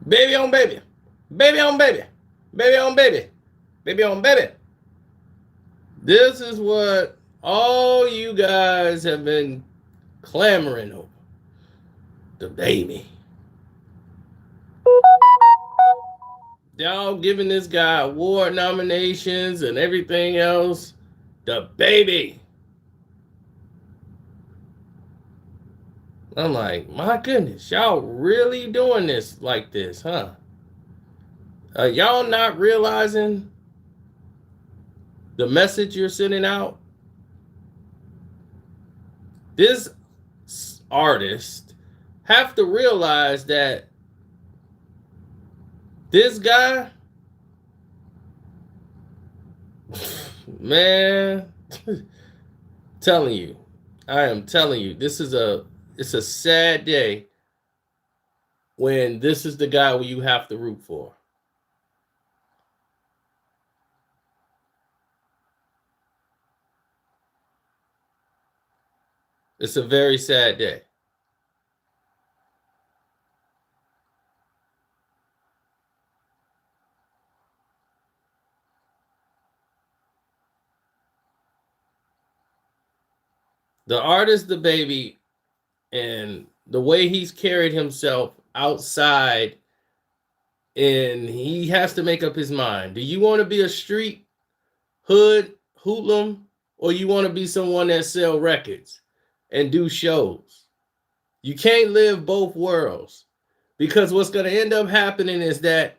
Baby on baby. Baby on baby. Baby on baby. Baby on baby. This is what all you guys have been clamoring over. The baby. Y'all giving this guy award nominations and everything else. The baby. I'm like, my goodness, y'all really doing this like this, huh? Y'all not realizing the message you're sending out? This artist have to realize that this guy, man, telling you, I am telling you, it's a sad day when this is the guy who you have to root for. It's a very sad day. The artist, the baby, and the way he's carried himself outside, and he has to make up his mind. Do you want to be a street hood hoodlum, or you want to be someone that sell records and do shows? You can't live both worlds, because what's going to end up happening is that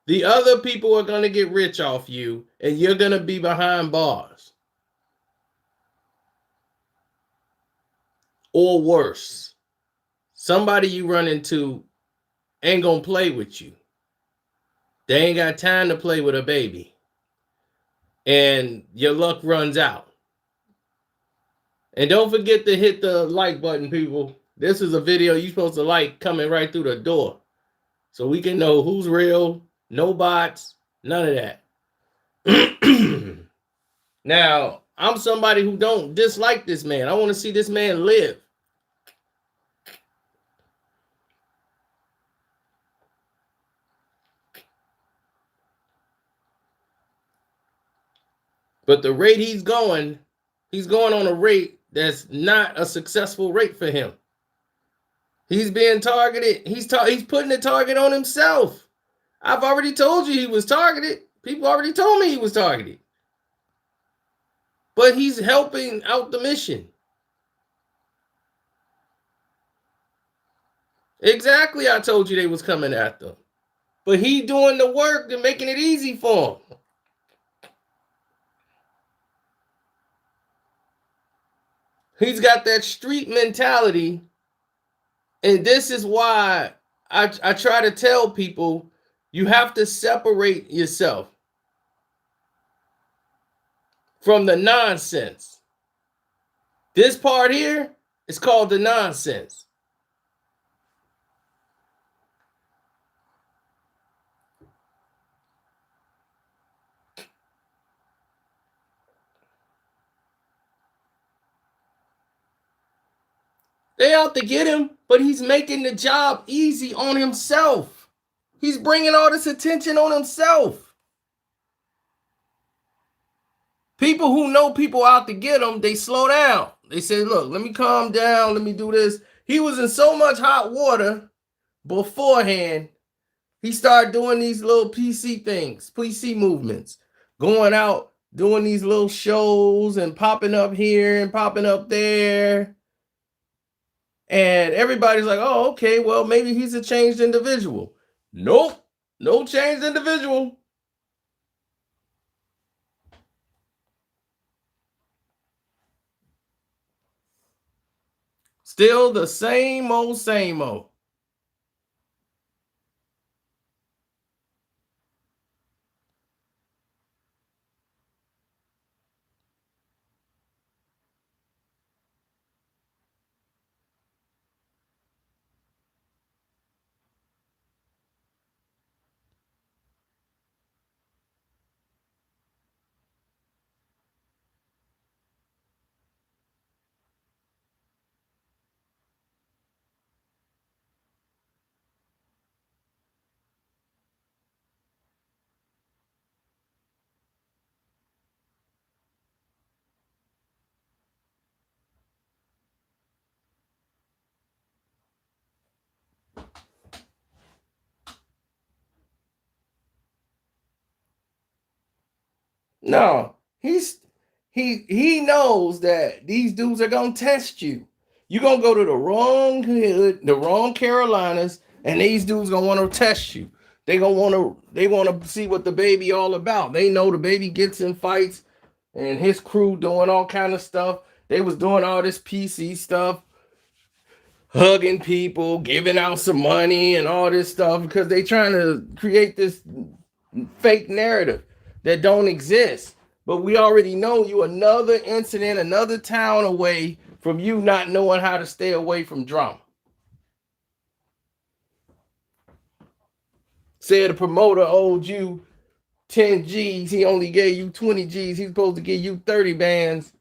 the other people are going to get rich off you, and you're going to be behind bars. Or worse, somebody you run into ain't going to play with you. They ain't got time to play with a baby. And your luck runs out. And don't forget to hit the like button, people. This is a video you're supposed to like coming right through the door. So we can know who's real, no bots, none of that. Now, I'm somebody who don't dislike this man. I want to see this man live. But the rate he's going on a rate that's not a successful rate for him. He's being targeted. He's putting the target on himself. I've already told you he was targeted. People already told me he was targeted. But he's helping out the mission. Exactly, I told you they was coming after him. But he doing the work and making it easy for him. He's got that street mentality. And this is why I try to tell people, you have to separate yourself from the nonsense. This part here is called the nonsense. They out to get him, but he's making the job easy on himself. He's bringing all this attention on himself. People who know people out to get him, they slow down. They say, look, let me calm down. Let me do this. He was in so much hot water beforehand. He started doing these little PC things, PC movements, going out, doing these little shows and popping up here and popping up there. And everybody's like, oh, okay, well, maybe he's a changed individual. Nope, no changed individual. Still the same old, same old. No, he knows that these dudes are gonna test you. You're gonna go to the wrong hood, the wrong Carolinas, and these dudes gonna want to test you. They want to see what Dababy all about. They know Dababy gets in fights and his crew doing all kind of stuff. They was doing all this PC stuff, hugging people, giving out some money and all this stuff because they trying to create this fake narrative that don't exist. But we already know you another incident, another town away from you not knowing how to stay away from drama. Said the promoter owed you 10 G's, he only gave you 20 G's, he's supposed to give you 30 bands.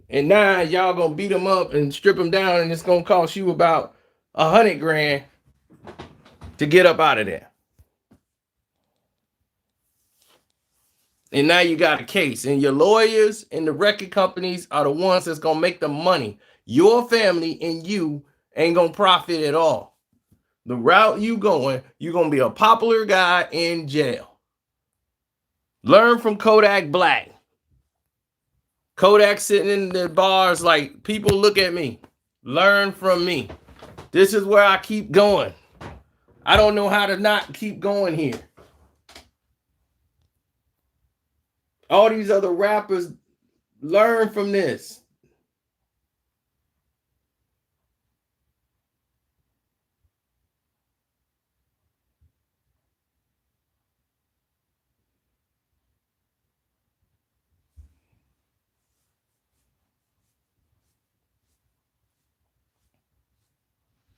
And now y'all gonna beat him up and strip him down, and it's gonna cost you about 100 grand to get up out of there. And now you got a case, and your lawyers and the record companies are the ones that's gonna make the money. Your family and you ain't gonna profit at all. The route you going, you're gonna be a popular guy in jail. Learn from Kodak Black. Kodak sitting in the bars like, people look at me. Learn from me. This is where I keep going. I don't know how to not keep going here. All these other rappers learn from this.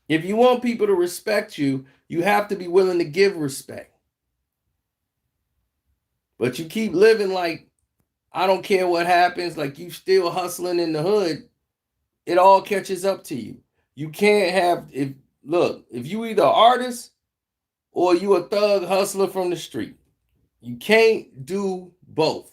If you want people to respect you, you have to be willing to give respect. But you keep living like, I don't care what happens, like you still hustling in the hood, it all catches up to you. You can't have, if you either an artist or you a thug hustler from the street. You can't do both.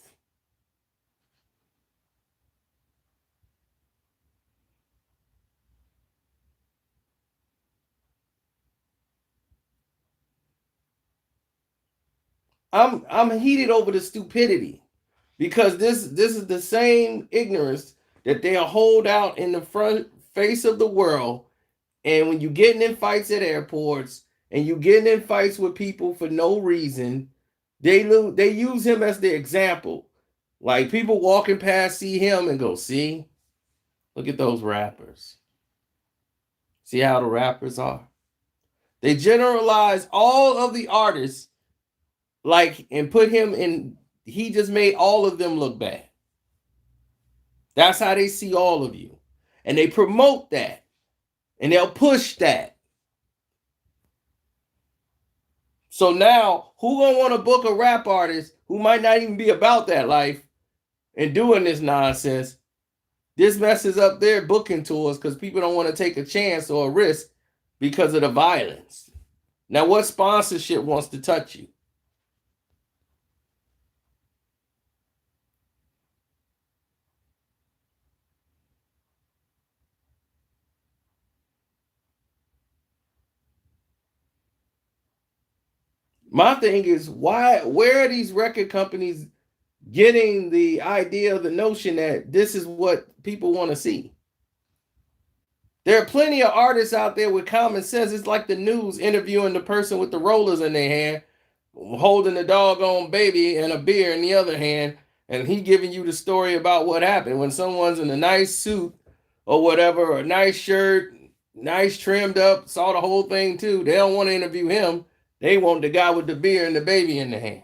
I'm heated over the stupidity because this is the same ignorance that they'll hold out in the front face of the world. And when you getting in fights at airports and you getting in fights with people for no reason, they use him as the example. Like people walking past see him and go, see, look at those rappers. See how the rappers are. They generalize all of the artists like and put him in, he just made all of them look bad. That's how they see all of you. And they promote that. And they'll push that. So now, who gonna want to book a rap artist who might not even be about that life and doing this nonsense? This messes up their booking tours because people don't want to take a chance or a risk because of the violence. Now, what sponsorship wants to touch you? My thing is, where are these record companies getting the idea, the notion that this is what people want to see? There are plenty of artists out there with common sense. It's like the news interviewing the person with the rollers in their hand, holding the doggone baby and a beer in the other hand, and he giving you the story about what happened when someone's in a nice suit or whatever, or a nice shirt, nice trimmed up, saw the whole thing too. They don't want to interview him. They want the guy with the beer and the baby in the hand.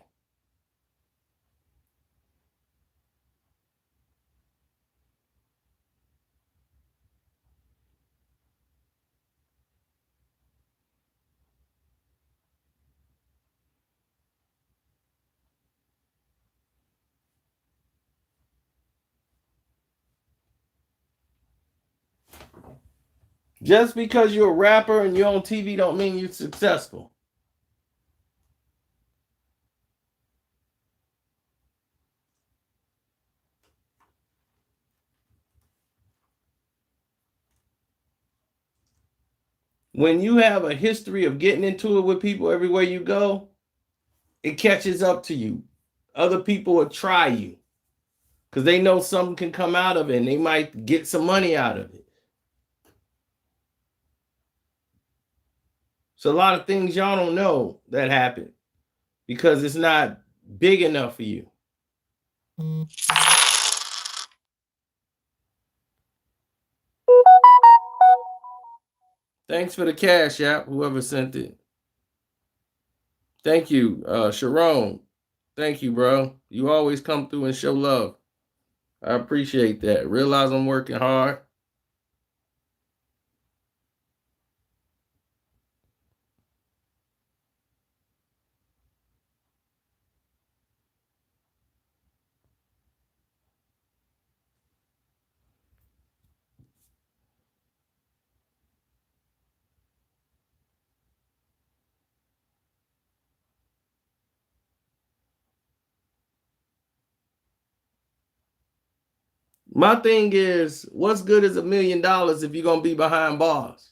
Just because you're a rapper and you're on TV don't mean you're successful. When you have a history of getting into it with people everywhere you go, it catches up to you. other people will try you because they know something can come out of it and they might get some money out of it. So a lot of things y'all don't know that happen because it's not big enough for you. Thanks for the cash app, whoever sent it. Thank you, Sharon. Thank you, bro. You always come through and show love. I appreciate that. Realize I'm working hard. My thing is, what's good is $1 million if you're gonna be behind bars?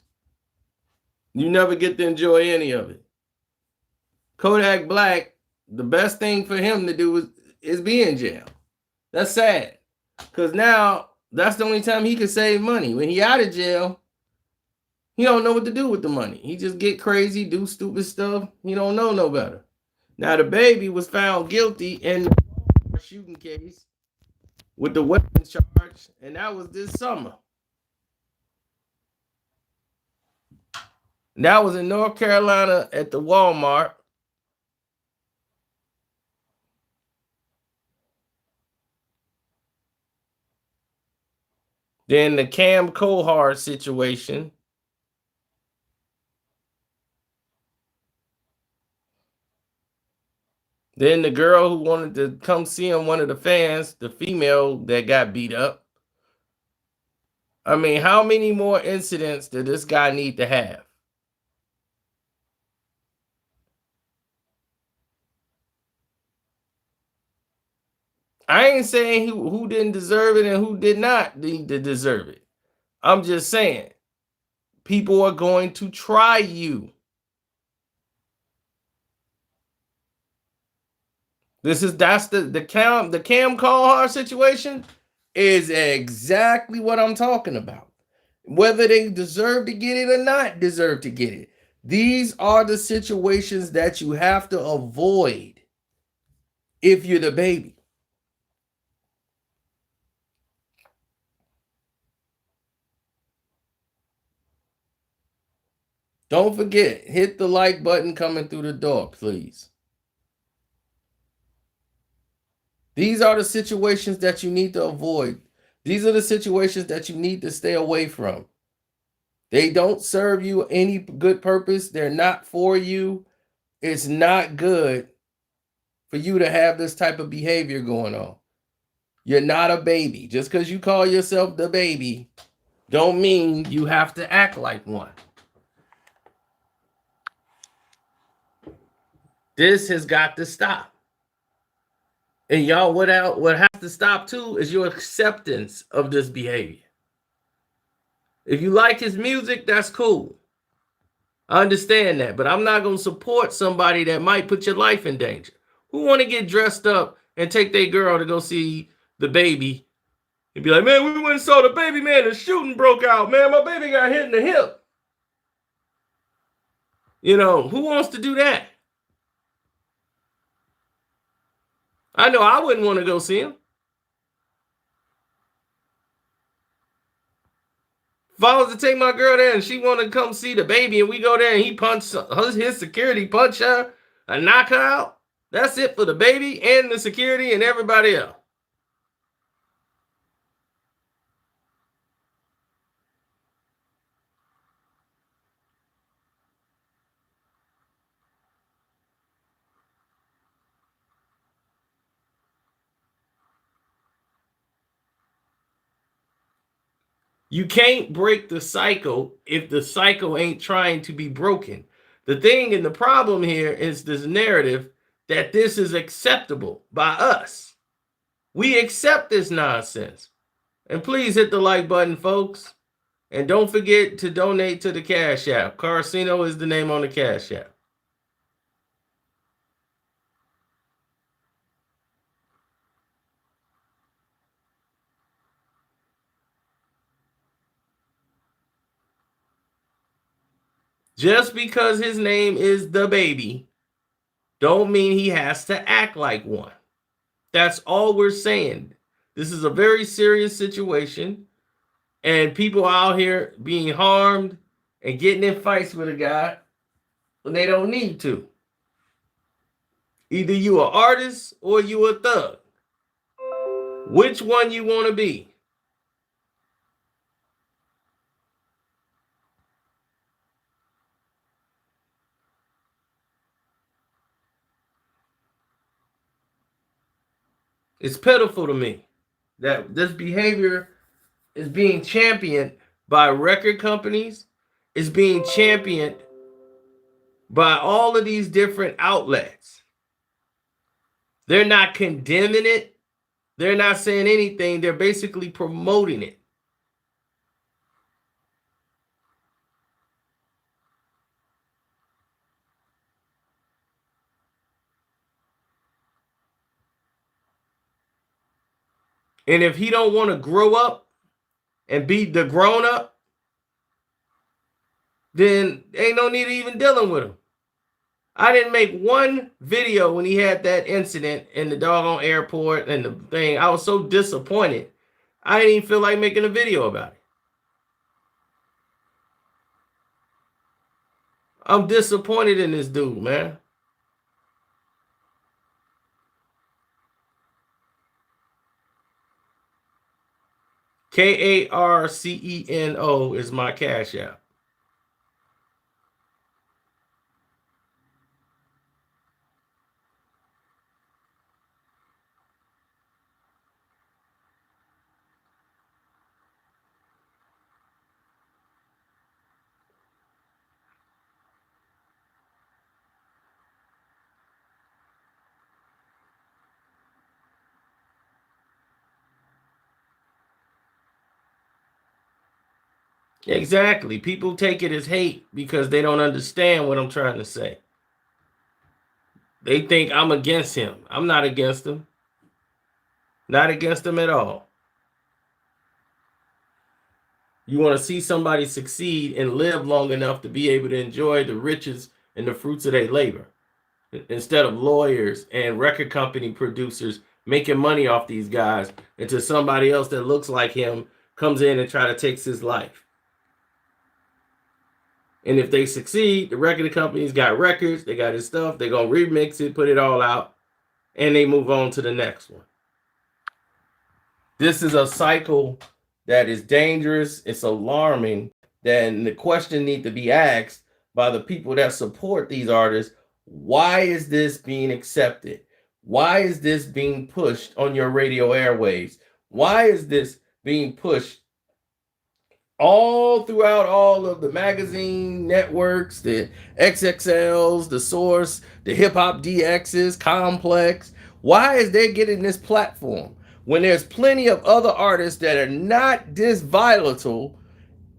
You never get to enjoy any of it. Kodak Black, the best thing for him to do is be in jail. That's sad. Because now that's the only time he can save money. When he out of jail, he don't know what to do with the money. He just get crazy, do stupid stuff. He don't know no better. Now Dababy was found guilty in the shooting case with the weapons charge, and that was this summer. And that was in North Carolina at the Walmart. Then the Cam Cohart situation. Then the girl who wanted to come see him, one of the fans, the female that got beat up. I mean, how many more incidents did this guy need to have? I ain't saying who didn't deserve it and who did not need to deserve it. I'm just saying, people are going to try you. That's the Cam Cohart situation is exactly what I'm talking about. Whether they deserve to get it or not deserve to get it. These are the situations that you have to avoid if you're Dababy. Don't forget, hit the like button coming through the door, please. These are the situations that you need to avoid. These are the situations that you need to stay away from. They don't serve you any good purpose. They're not for you. It's not good for you to have this type of behavior going on. You're not a baby. Just because you call yourself Dababy, don't mean you have to act like one. This has got to stop. And y'all, what has to stop too is your acceptance of this behavior. If you like his music, that's cool. I understand that, but I'm not going to support somebody that might put your life in danger. Who want to get dressed up and take their girl to go see Dababy and be like, man, we went and saw Dababy, man, the shooting broke out, man, my baby got hit in the hip. You know, who wants to do that? I know I wouldn't want to go see him. If I was to take my girl there and she wanted to come see Dababy and we go there and he punched his security, punch her, a knockout, that's it for Dababy and the security and everybody else. You can't break the cycle if the cycle ain't trying to be broken. The thing and the problem here is this narrative that this is acceptable by us. We accept this nonsense. And please hit the like button, folks. And don't forget to donate to the Cash App. Carcino is the name on the Cash App. Just because his name is Dababy, don't mean he has to act like one. That's all we're saying. This is a very serious situation, and people out here being harmed and getting in fights with a guy when they don't need to. Either you an artist or you a thug. Which one you want to be? It's pitiful to me that this behavior is being championed by record companies, is being championed by all of these different outlets. They're not condemning it. They're not saying anything. They're basically promoting it. And if he don't want to grow up and be the grown up, then ain't no need of even dealing with him. I didn't make one video when he had that incident in the doggone airport and the thing. I was so disappointed. I didn't even feel like making a video about it. I'm disappointed in this dude, man. KARCENO is my Cash App. Exactly. People take it as hate because they don't understand what I'm trying to say. They think I'm against him. I'm not against him. Not against him at all. You want to see somebody succeed and live long enough to be able to enjoy the riches and the fruits of their labor, instead of lawyers and record company producers making money off these guys until somebody else that looks like him comes in and try to take his life. And if they succeed, the record companies got records, they got his stuff, they're going to remix it, put it all out, and they move on to the next one. This is a cycle that is dangerous. It's alarming. Then the question needs to be asked by the people that support these artists: why is this being accepted? Why is this being pushed on your radio airwaves? Why is this being pushed all throughout all of the magazine networks, the XXLs, the Source, the Hip Hop DXs, Complex? Why is they getting this platform when there's plenty of other artists that are not this volatile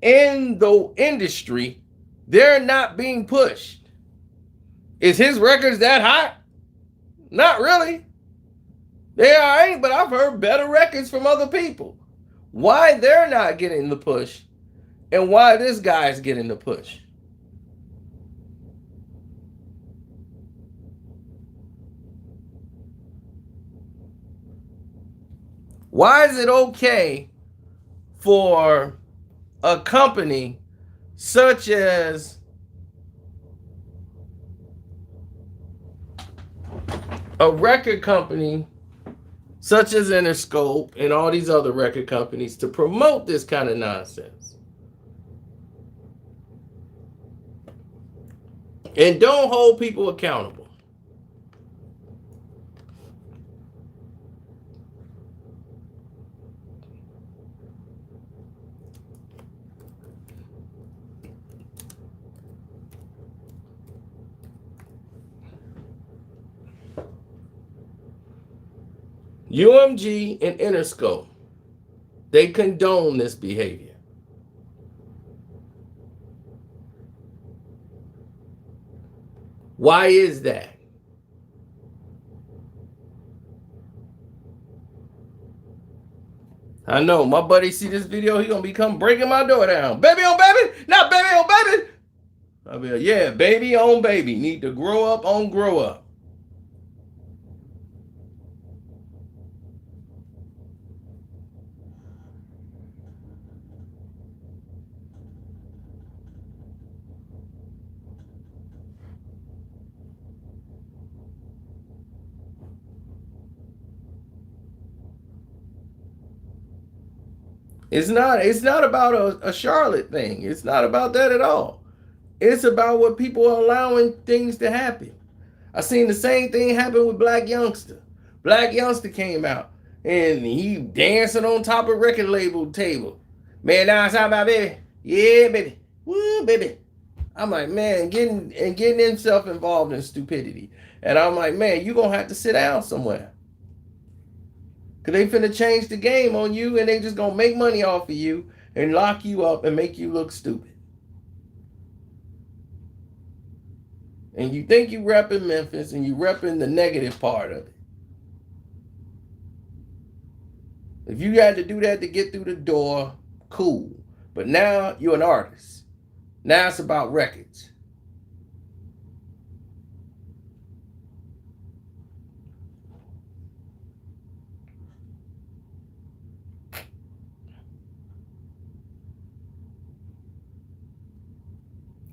in the industry? They're not being pushed. Is his records that hot? Not really. They ain't, but I've heard better records from other people. Why they're not getting the push and why this guy's getting the push. Why is it okay for a company such as a record company such as Interscope and all these other record companies to promote this kind of nonsense and don't hold people accountable? UMG and Interscope, they condone this behavior. Why is that? I know my buddy see this video, he gonna be come breaking my door down. Baby on baby, not baby on baby. I've been here. Yeah, baby on baby. Need to grow up on grow up. It's not about a Charlotte thing. It's not about that at all. It's about what people are allowing things to happen. I seen the same thing happen with Black Youngster. Black Youngster came out and he dancing on top of record label table. Man, now it's my baby. Yeah, baby. Woo, baby. I'm like, man, getting himself involved in stupidity. And I'm like, man, you gonna have to sit down somewhere. Cause they finna change the game on you and they just gonna make money off of you and lock you up and make you look stupid. And you think you repping Memphis and you repping the negative part of it. If you had to do that to get through the door, cool. But now you're an artist. Now it's about records.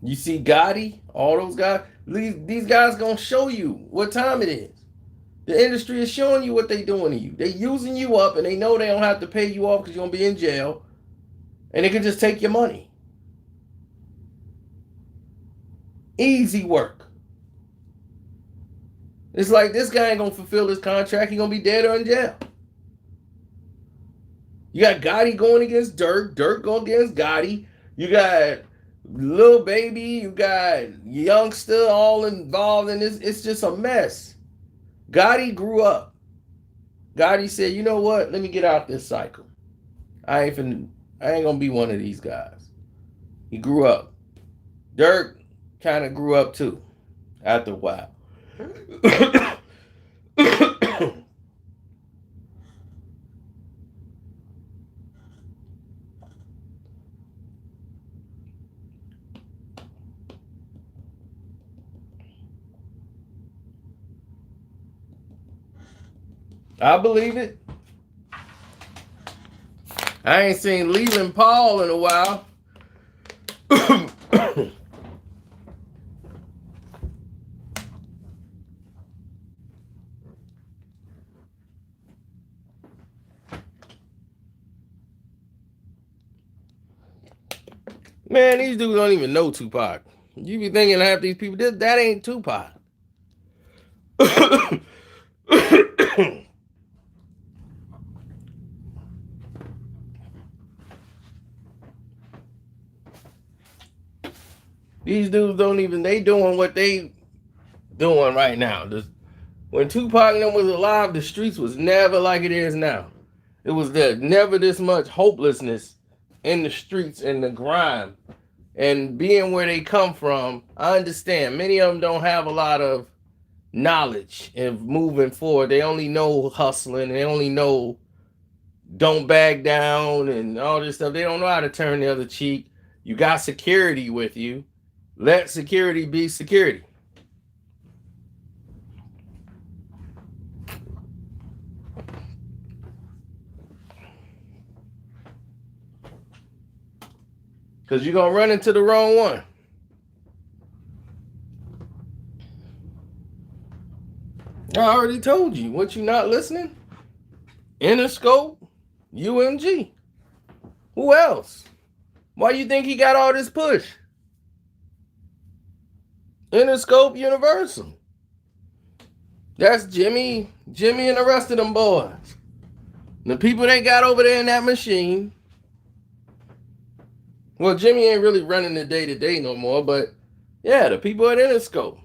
You see Gotti, all those guys, these guys gonna show you what time it is. The industry is showing you what they doing to you. They using you up and they know they don't have to pay you off because you're gonna be in jail. And they can just take your money. Easy work. It's like this guy ain't gonna fulfill his contract, he gonna be dead or in jail. You got Gotti going against Dirk, Dirk going against Gotti. You got Lil Baby, you got Youngster all involved in this. It's just a mess. Gotti grew up. Gotti said, you know what? Let me get out this cycle. I ain't gonna be one of these guys. He grew up. Dirk kind of grew up too after a while. I believe it. I ain't seen Leland Paul in a while. Man, these dudes don't even know Tupac. You be thinking half these people, that ain't Tupac. These dudes don't even, they doing what they doing right now. When Tupac and them was alive, the streets was never like it is now. It was never this much hopelessness in the streets and the grime. And being where they come from, I understand. Many of them don't have a lot of knowledge of moving forward. They only know hustling. They only know don't back down and all this stuff. They don't know how to turn the other cheek. You got security with you. Let security be security. Because you're going to run into the wrong one. I already told you. What, you not listening? Interscope, UMG. Who else? Why you think he got all this push? Interscope, Universal. That's Jimmy and the rest of them boys. The people they got over there in that machine. Well, Jimmy ain't really running the day-to-day no more, but yeah, the people at Interscope.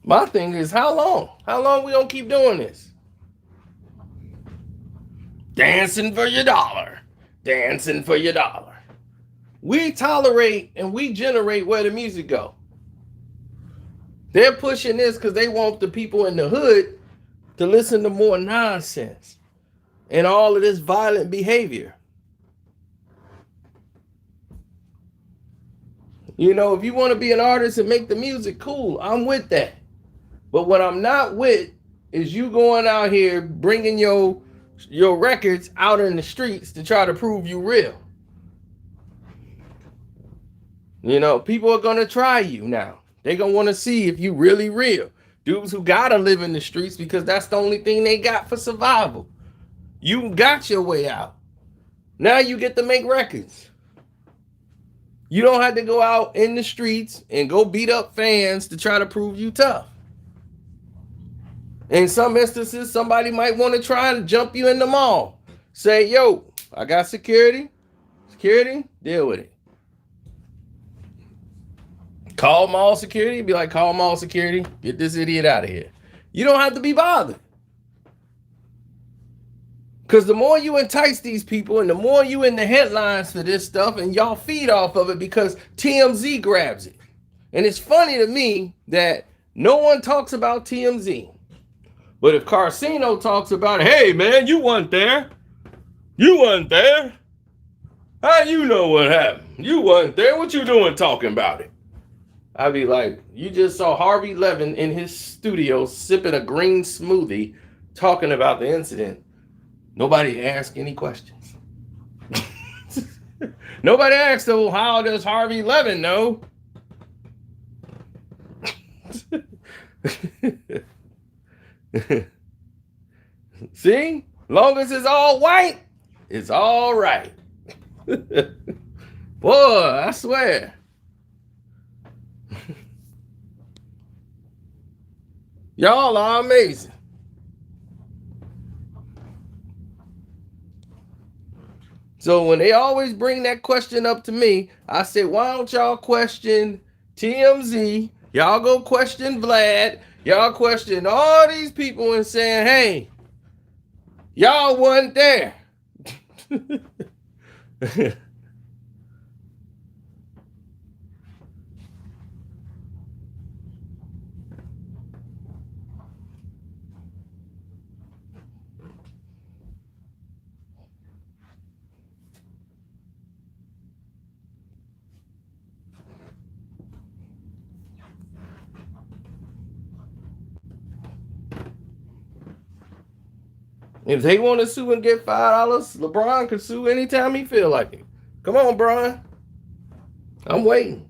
My thing is, how long? How long we gonna keep doing this? Dancing for your dollar. Dancing for your dollar. We tolerate and we generate where the music go. They're pushing this because they want the people in the hood to listen to more nonsense and all of this violent behavior. You know, if you want to be an artist and make the music, cool, I'm with that. But what I'm not with is you going out here bringing your records out in the streets to try to prove you real. You know, people are going to try you now. They're going to want to see if you really real. Dudes who got to live in the streets because that's the only thing they got for survival. You got your way out. Now you get to make records. You don't have to go out in the streets and go beat up fans to try to prove you tough. In some instances, somebody might want to try and jump you in the mall. Say, yo, I got security. Security, deal with it. Call mall security. Be like, call mall security. Get this idiot out of here. You don't have to be bothered. Because the more you entice these people and the more you in the headlines for this stuff and y'all feed off of it because TMZ grabs it. And it's funny to me that no one talks about TMZ. But if Carcino talks about it, hey, man, you weren't there. You weren't there. How you know what happened? You weren't there. What you doing talking about it? I'd be like, you just saw Harvey Levin in his studio sipping a green smoothie talking about the incident. Nobody asked any questions. Nobody asked, oh, how does Harvey Levin know? See? Long as it's all white, it's all right. Boy, I swear. Y'all are amazing. So when they always bring that question up to me, I say, why don't y'all question TMZ? Y'all go question Vlad. Y'all question all these people and saying, hey, y'all wasn't there. If they want to sue and get $5, LeBron can sue anytime he feel like it. Come on, Brian. I'm waiting.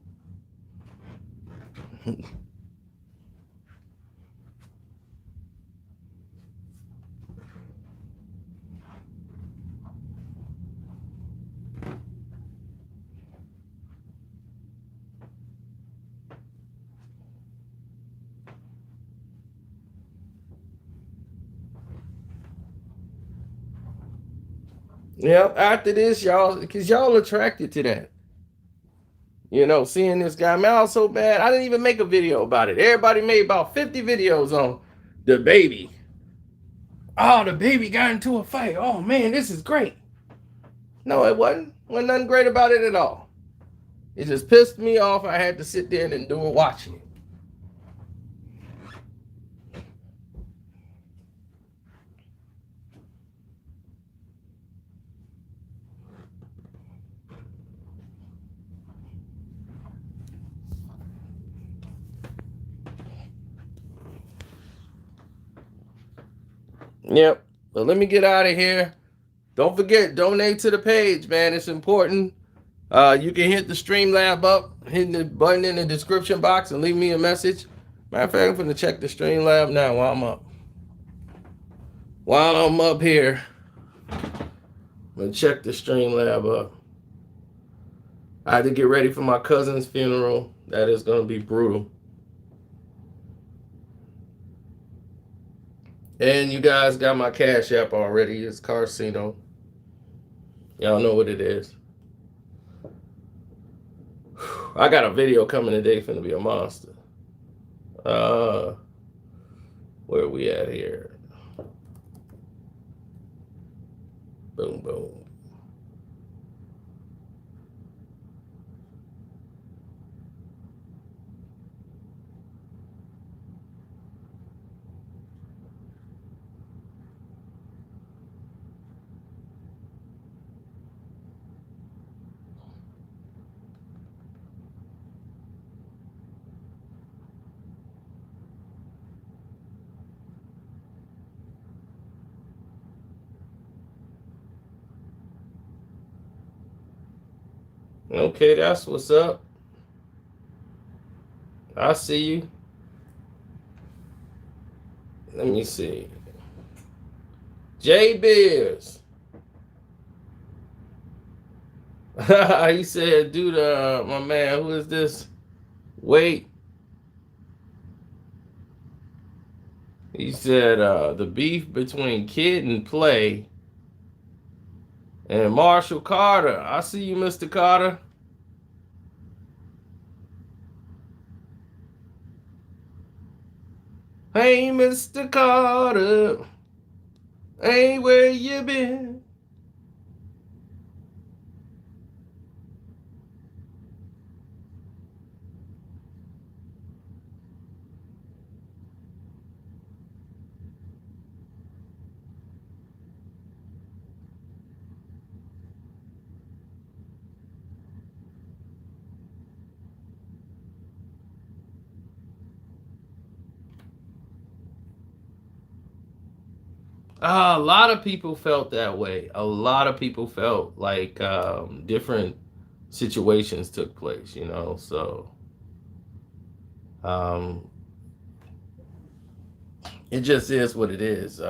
Yeah, after this, y'all, because y'all attracted to that. You know, seeing this guy, man, I was so bad. I didn't even make a video about it. Everybody made about 50 videos on Dababy. Oh, Dababy got into a fight. Oh, man, this is great. No, it wasn't. Wasn't nothing great about it at all. It just pissed me off. I had to sit there and endure watching it. Yep. Well, let me get out of here. Don't forget, donate to the page, man. It's important. You can hit the Streamlab up, hit the button in the description box and leave me a message. Matter of fact, I'm going to check the Streamlab now while I'm up. While I'm up here, I'm going to check the Streamlab up. I had to get ready for my cousin's funeral. That is going to be brutal. And you guys got my Cash App already. It's Carcino. Y'all know what it is. I got a video coming today finna be a monster. Where are we at here? Boom, boom. Okay, that's what's up. I see you. Let me see. J Beers. He said, dude, my man, who is this? Wait. He said, the beef between Kid and Play and Marshall Carter. I see you, Mr. Carter. Hey, Mr. Carter. Hey, where you been? A lot of people felt that way. A lot of people felt like different situations took place, you know. So um, it just is what it is.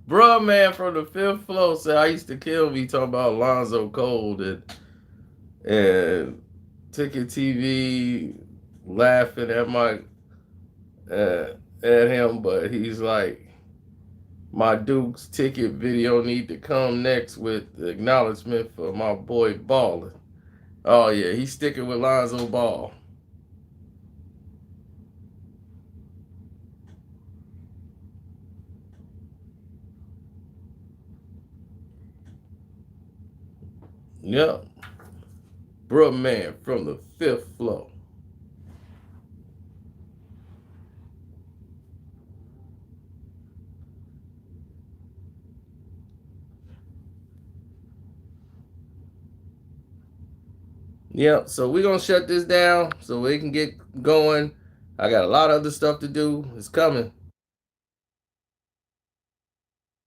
Bruh, man, from the fifth floor said I used to kill me talking about Alonzo Cold and Ticket TV laughing at my at him, but he's like, my Duke's ticket video need to come next with the acknowledgement for my boy Ballin. Oh yeah, he's sticking with Lonzo Ball. Yep, bruh, man, from the fifth floor. Yep, so we're gonna shut this down so we can get going. I got a lot of other stuff to do. It's coming.